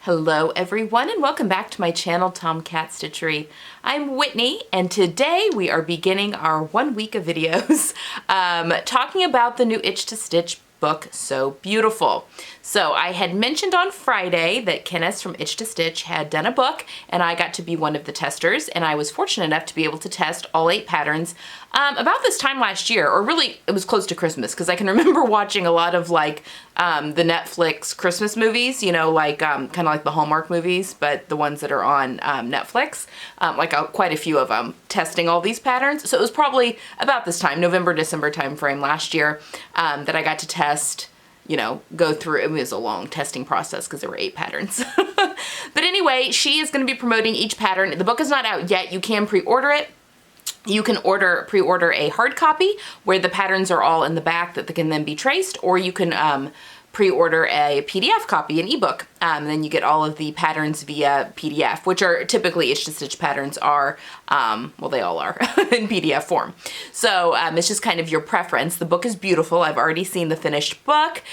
Hello everyone and welcome back to my channel, Tomcat Stitchery. I'm Whitney and today we are beginning our 1 week of videos talking about the new Itch to Stitch book, So Beautiful. So I had mentioned on Friday that Kenneth from Itch to Stitch had done a book and I got to be one of the testers, and I was fortunate enough to be able to test all 8 patterns about this time last year, or really it was close to Christmas, because I can remember watching a lot of like the Netflix Christmas movies, you know, like kind of like the Hallmark movies, but the ones that are on Netflix, quite a few of them, testing all these patterns. So it was probably about this time, November, December time frame last year, that I got to test, you know, go through. It was a long testing process because there were 8 patterns. But anyway, she is going to be promoting each pattern. The book is not out yet. You can pre-order it. You can pre-order a hard copy where the patterns are all in the back that can then be traced, or you can pre-order a PDF copy, an ebook. Then you get all of the patterns via PDF, which are typically Itch to Stitch patterns are, well, they all are in PDF form. So it's just kind of your preference. The book is beautiful. I've already seen the finished book,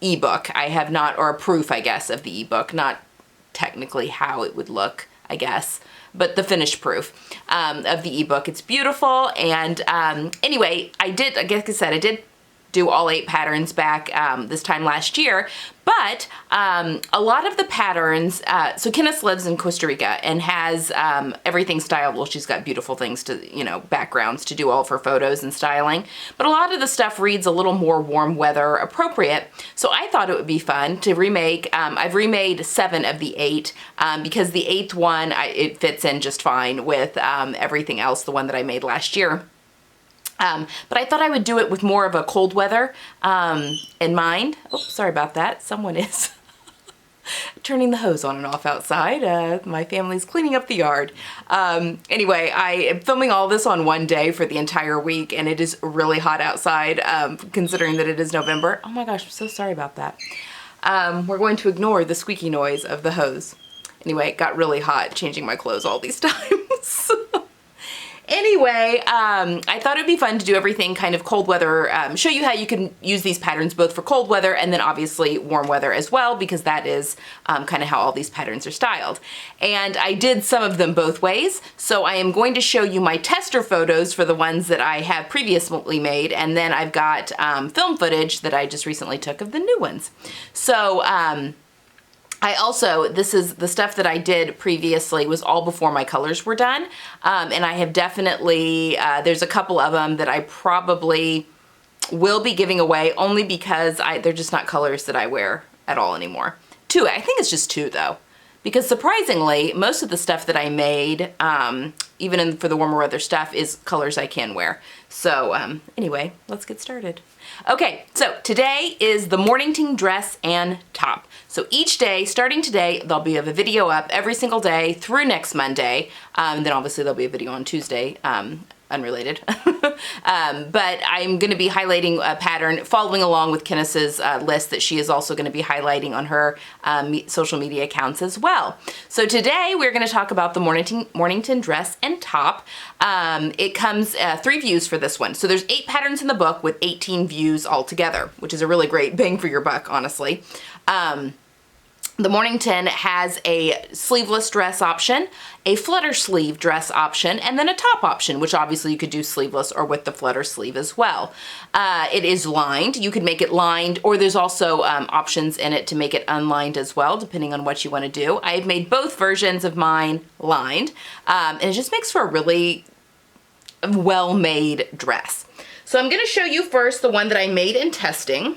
ebook. I have not, or a proof, I guess, of the ebook, not technically how it would look, I guess, but the finished proof of the ebook. It's beautiful. And anyway, I did do all 8 patterns back this time last year, but a lot of the patterns, so Kenneth lives in Costa Rica and has everything styled. Well, she's got beautiful things to, you know, backgrounds to do all of her photos and styling, but a lot of the stuff reads a little more warm weather appropriate. So I thought it would be fun to remake. I've remade 7 of the 8 because the 8th one, it fits in just fine with everything else, the one that I made last year. But I thought I would do it with more of a cold weather in mind. Oh, sorry about that. Someone is turning the hose on and off outside. My family's cleaning up the yard. Anyway, I am filming all this on one day for the entire week, and it is really hot outside, considering that it is November. Oh my gosh, I'm so sorry about that. We're going to ignore the squeaky noise of the hose. Anyway, it got really hot changing my clothes all these times. Anyway, I thought it'd be fun to do everything kind of cold weather, show you how you can use these patterns both for cold weather and then obviously warm weather as well, because that is kind of how all these patterns are styled. And I did some of them both ways, so I am going to show you my tester photos for the ones that I have previously made, and then I've got film footage that I just recently took of the new ones. So, this is the stuff that I did previously was all before my colors were done. And I have definitely, there's a couple of them that I probably will be giving away only because they're just not colors that I wear at all anymore. 2, I think it's just 2 though. Because surprisingly, most of the stuff that I made, even for the warmer weather stuff, is colors I can wear. So anyway, let's get started. Okay, so today is the Mornington Dress and top. So each day, starting today, there'll be a video up every single day through next Monday. Then obviously there'll be a video on Tuesday, unrelated. But I'm going to be highlighting a pattern, following along with Kenneth's list that she is also going to be highlighting on her social media accounts as well. So today we're going to talk about the Mornington Dress and top. It comes 3 views for this one. So there's 8 patterns in the book with 18 views altogether, which is a really great bang for your buck, honestly. The Mornington has a sleeveless dress option, a flutter sleeve dress option, and then a top option, which obviously you could do sleeveless or with the flutter sleeve as well. It is lined. You could make it lined, or there's also options in it to make it unlined as well, depending on what you want to do. I've made both versions of mine lined, and it just makes for a really well-made dress. So I'm going to show you first the one that I made in testing.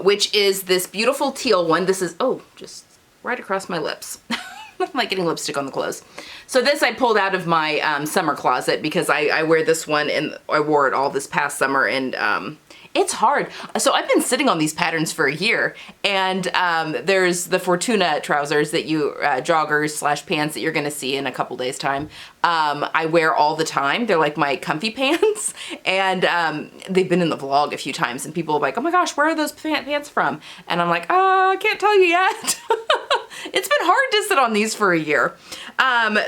Which is this beautiful teal one. This is, oh, just right across my lips. I'm like getting lipstick on the clothes. So this I pulled out of my summer closet because I wear this one, and I wore it all this past summer, and it's hard. So I've been sitting on these patterns for a year, and there's the Fortuna trousers that you, joggers / pants that you're gonna see in a couple days time. I wear all the time. They're like my comfy pants, and they've been in the vlog a few times, and people are like, oh my gosh, where are those pants from? And I'm like, oh, I can't tell you yet. It's been hard to sit on these for a year.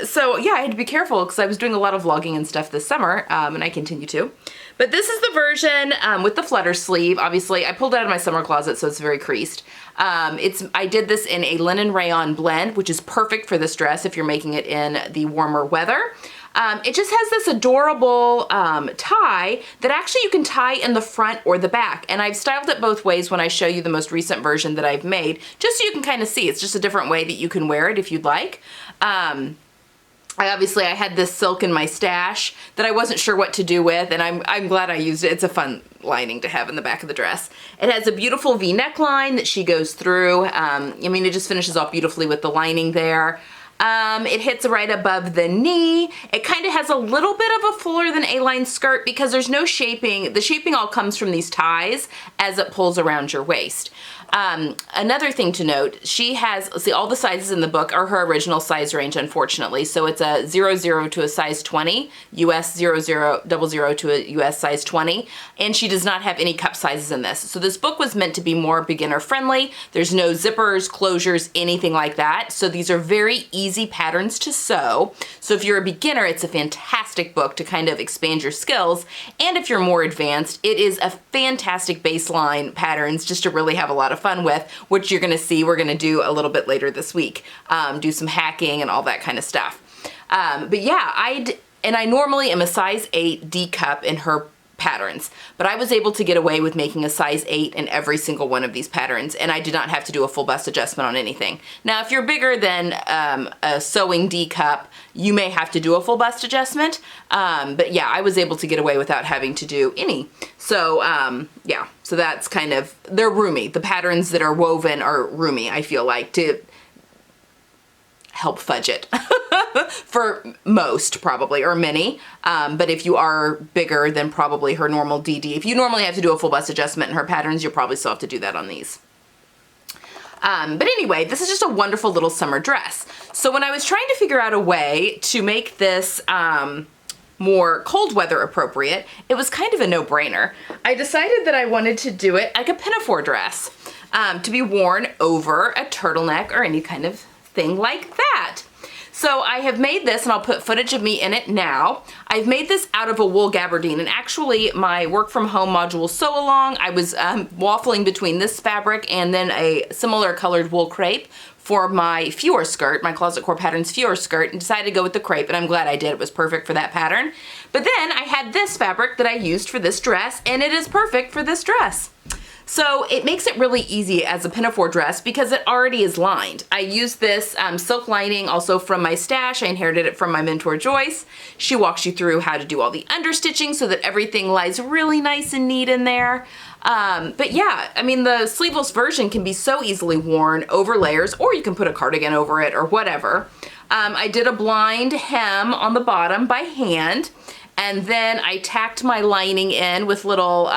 So yeah, I had to be careful because I was doing a lot of vlogging and stuff this summer, and I continue to. But this is the version with the flutter sleeve. Obviously, I pulled it out of my summer closet, so it's very creased. I did this in a linen rayon blend, which is perfect for this dress if you're making it in the warmer weather. It just has this adorable tie that actually you can tie in the front or the back. And I've styled it both ways when I show you the most recent version that I've made, just so you can kind of see. It's just a different way that you can wear it if you'd like. I had this silk in my stash that I wasn't sure what to do with, and I'm glad I used it. It's a fun lining to have in the back of the dress. It has a beautiful V neckline that she goes through. It just finishes off beautifully with the lining there. It hits right above the knee. It kind of has a little bit of a fuller than A-line skirt because there's no shaping. The shaping all comes from these ties as it pulls around your waist. Another thing to note, she has, see, all the sizes in the book are her original size range, unfortunately. So it's a 00 to a size 20, US 0000 to a US size 20, and she does not have any cup sizes in this. So this book was meant to be more beginner friendly. There's no zippers, closures, anything like that. So these are very easy patterns to sew. So if you're a beginner, it's a fantastic book to kind of expand your skills. And if you're more advanced, it is a fantastic baseline patterns just to really have a lot of fun with, which you're gonna see we're gonna do a little bit later this week. Do some hacking and all that kind of stuff. But yeah, I normally am a size 8 D cup in her patterns, but I was able to get away with making a size 8 in every single one of these patterns, and I did not have to do a full bust adjustment on anything. Now, if you're bigger than a sewing D cup, you may have to do a full bust adjustment, but yeah, I was able to get away without having to do any. So yeah, so that's kind of, they're roomy. The patterns that are woven are roomy, I feel like, to help fudge it. For most, probably, or many. But if you are bigger than probably her normal DD, if you normally have to do a full bust adjustment in her patterns, you'll probably still have to do that on these. But anyway, this is just a wonderful little summer dress. So when I was trying to figure out a way to make this more cold weather appropriate, it was kind of a no-brainer. I decided that I wanted to do it like a pinafore dress, to be worn over a turtleneck or any kind of thing like that. So I have made this, and I'll put footage of me in it now. I've made this out of a wool gabardine, and actually my work from home module sew along, I was waffling between this fabric and then a similar colored wool crepe for my Fior skirt, my Closet Core Patterns Fior skirt, and decided to go with the crepe, and I'm glad I did. It was perfect for that pattern. But then I had this fabric that I used for this dress, and it is perfect for this dress. So it makes it really easy as a pinafore dress because it already is lined. I used this silk lining also from my stash. I inherited it from my mentor Joyce. She walks you through how to do all the understitching so that everything lies really nice and neat in there. But yeah, I mean, the sleeveless version can be so easily worn over layers, or you can put a cardigan over it or whatever. I did a blind hem on the bottom by hand, and then I tacked my lining in with little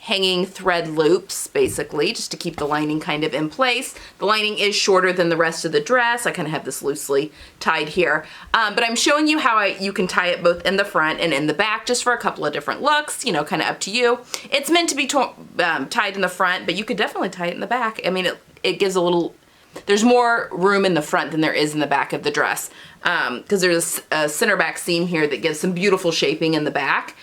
hanging thread loops, basically, just to keep the lining kind of in place. The lining is shorter than the rest of the dress. I kind of have this loosely tied here. But I'm showing you how you can tie it both in the front and in the back, just for a couple of different looks, you know, kind of up to you. It's meant to be tied in the front, but you could definitely tie it in the back. I mean, it gives a little, there's more room in the front than there is in the back of the dress, because there's a center back seam here that gives some beautiful shaping in the back.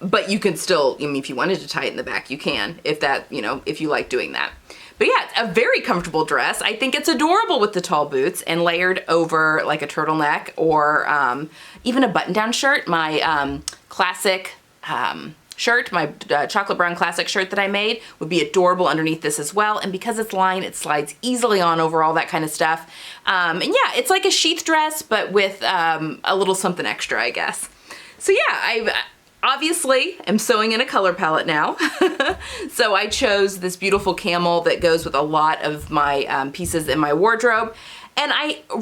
But you can still, I mean, if you wanted to tie it in the back, you can, if that, you know, if you like doing that. But yeah, it's a very comfortable dress. I think it's adorable with the tall boots and layered over like a turtleneck or even a button-down shirt. My classic shirt, my chocolate brown classic shirt that I made would be adorable underneath this as well. And because it's lined, it slides easily on over all that kind of stuff. And yeah, it's like a sheath dress, but with a little something extra, I guess. So yeah, obviously, I'm sewing in a color palette now. So I chose this beautiful camel that goes with a lot of my pieces in my wardrobe. And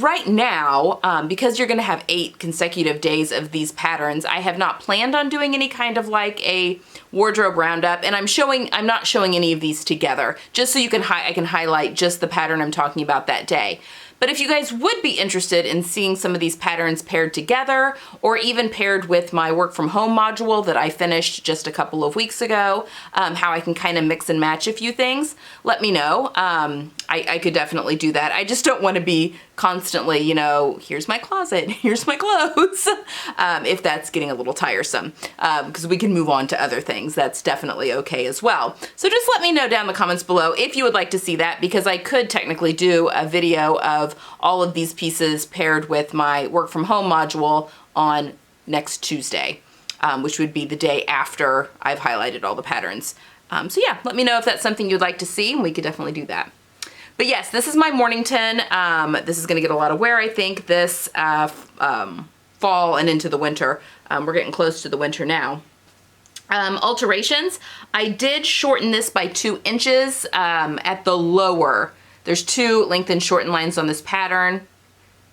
right now, because you're gonna have 8 consecutive days of these patterns, I have not planned on doing any kind of like a wardrobe roundup, and I'm not showing any of these together, just so I can highlight just the pattern I'm talking about that day. But if you guys would be interested in seeing some of these patterns paired together, or even paired with my work from home module that I finished just a couple of weeks ago, how I can kind of mix and match a few things, let me know. I could definitely do that. I just don't want to be constantly, you know, here's my closet, here's my clothes, if that's getting a little tiresome, because we can move on to other things. That's definitely okay as well. So just let me know down in the comments below if you would like to see that, because I could technically do a video of all of these pieces paired with my work from home module on next Tuesday, which would be the day after I've highlighted all the patterns. So yeah, let me know if that's something you'd like to see, and we could definitely do that. But yes, this is my Mornington. This is gonna get a lot of wear, I think, this fall and into the winter. We're getting close to the winter now. Alterations, I did shorten this by 2 inches at the lower. There's 2 length and shorten lines on this pattern.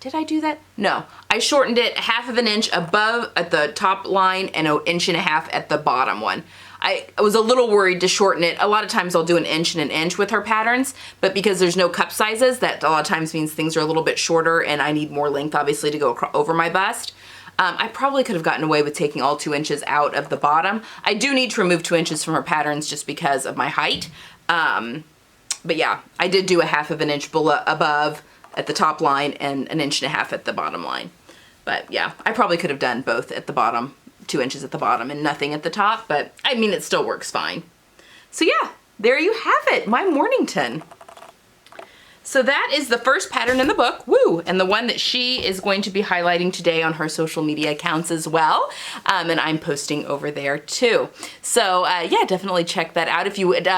Did I do that? No, I shortened it 1/2 inch above at the top line and 1.5 inches at the bottom one. I was a little worried to shorten it. A lot of times I'll do 1 inch and 1 inch with her patterns, but because there's no cup sizes, that a lot of times means things are a little bit shorter and I need more length obviously to go over my bust. I probably could have gotten away with taking all 2 inches out of the bottom. I do need to remove 2 inches from her patterns just because of my height. But yeah, I did do 1/2 inch below, above at the top line and 1.5 inches at the bottom line. But yeah, I probably could have done both at the bottom, 2 inches at the bottom and nothing at the top, but I mean, it still works fine. So yeah, there you have it, my Mornington. So that is the first pattern in the book, woo, and the one that she is going to be highlighting today on her social media accounts as well, and I'm posting over there too. So yeah, definitely check that out if you would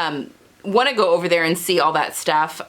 want to go over there and see all that stuff.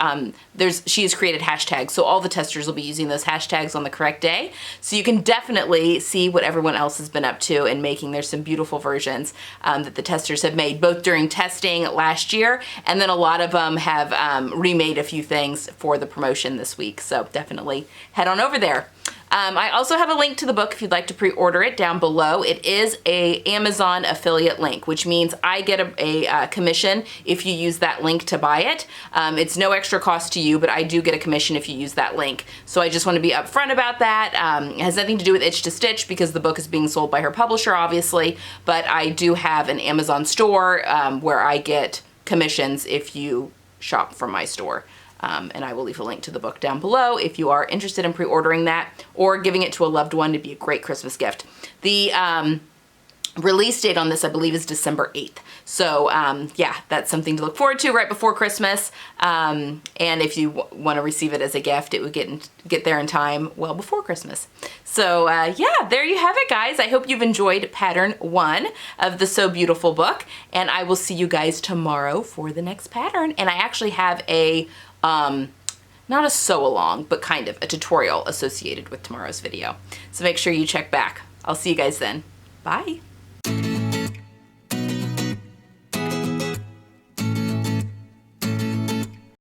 She has created hashtags, so all the testers will be using those hashtags on the correct day. So you can definitely see what everyone else has been up to and making. There's some beautiful versions that the testers have made, both during testing last year, and then a lot of them have remade a few things for the promotion this week. So definitely head on over there. I also have a link to the book if you'd like to pre-order it down below. It is a Amazon affiliate link, which means I get a commission if you use that link to buy it. It's no extra cost to you, but I do get a commission if you use that link. So I just want to be upfront about that. It has nothing to do with Itch to Stitch because the book is being sold by her publisher, obviously, but I do have an Amazon store where I get commissions if you shop from my store. And I will leave a link to the book down below if you are interested in pre-ordering that or giving it to a loved one to be a great Christmas gift. The release date on this, I believe, is December 8th. So yeah, that's something to look forward to right before Christmas. And if you want to receive it as a gift, it would get there in time well before Christmas. So yeah, there you have it, guys. I hope you've enjoyed pattern 1 of the So Beautiful book, and I will see you guys tomorrow for the next pattern. And I actually have a not a sew along, but kind of a tutorial associated with tomorrow's video. So make sure you check back. I'll see you guys then. Bye.